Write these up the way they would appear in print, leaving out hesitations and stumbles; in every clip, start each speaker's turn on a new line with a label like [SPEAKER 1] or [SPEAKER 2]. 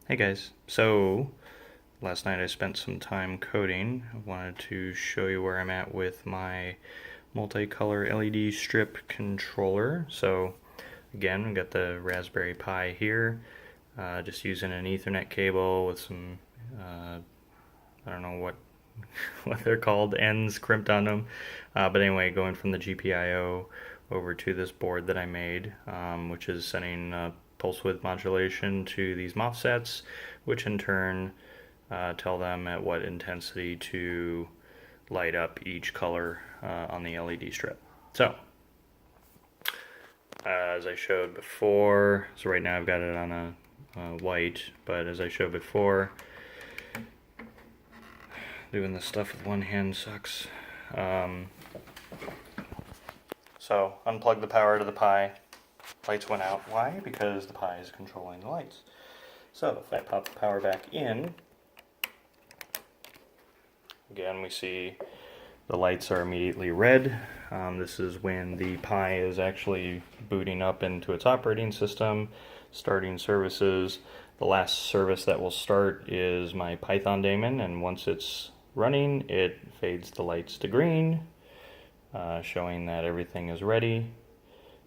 [SPEAKER 1] Hey guys, so last night I spent some time coding. I wanted to show you where I'm at with my multicolor LED strip controller. So again, we've got the Raspberry Pi here, just using an Ethernet cable with some, I don't know what what they're called, ends crimped on them. But anyway, going from the GPIO over to this board that I made, which is sending pulse width modulation to these MOSFETs, which in turn tell them at what intensity to light up each color on the LED strip. So, as I showed before, so right now I've got it on a white, but as I showed before, doing this stuff with one hand sucks. So unplug the power to the Pi. Lights went out. Why? Because the Pi is controlling the lights. So if I pop the power back in, again we see the lights are immediately red. This is when the Pi is actually booting up into its operating system, starting services. The last service that will start is my Python daemon, and once it's running, it fades the lights to green, showing that everything is ready.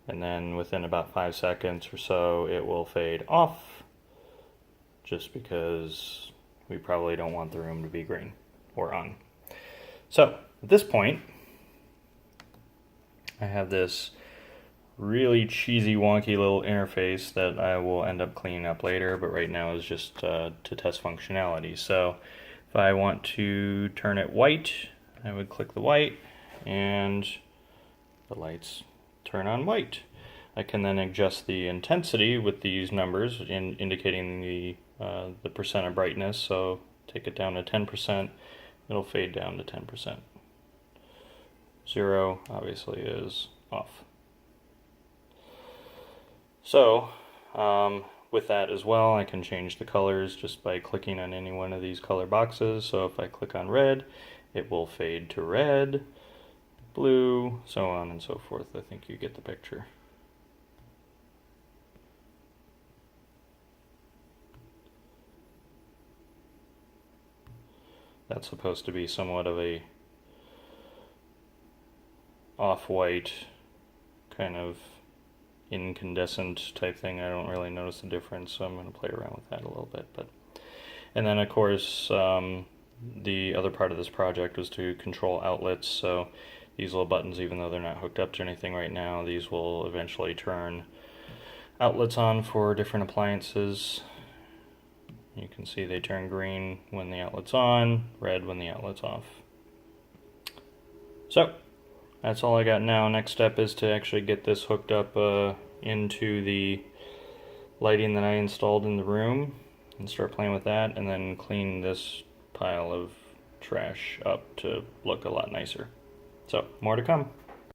[SPEAKER 1] And then within about 5 seconds or so, it will fade off, just because we probably don't want the room to be green or on. So at this point, I have this really cheesy, wonky little interface that I will end up cleaning up later, but right now is just to test functionality. So if I want to turn it white, I would click the white, and the lights turn on white. I can then adjust the intensity with these numbers indicating the percent of brightness. So take it down to 10%, it'll fade down to 10%. 0 obviously is off. So with that as well, I can change the colors just by clicking on any one of these color boxes. So if I click on red, it will fade to red, blue, so on and so forth. I think you get the picture. That's supposed to be somewhat of a off-white kind of incandescent type thing. I don't really notice the difference, so I'm going to play around with that a little bit. And then of course the other part of this project was to control outlets. So these little buttons, even though they're not hooked up to anything right now, these will eventually turn outlets on for different appliances. You can see they turn green when the outlet's on, red when the outlet's off. So that's all I got now. Next step is to actually get this hooked up into the lighting that I installed in the room and start playing with that, and then clean this pile of trash up to look a lot nicer. So more to come.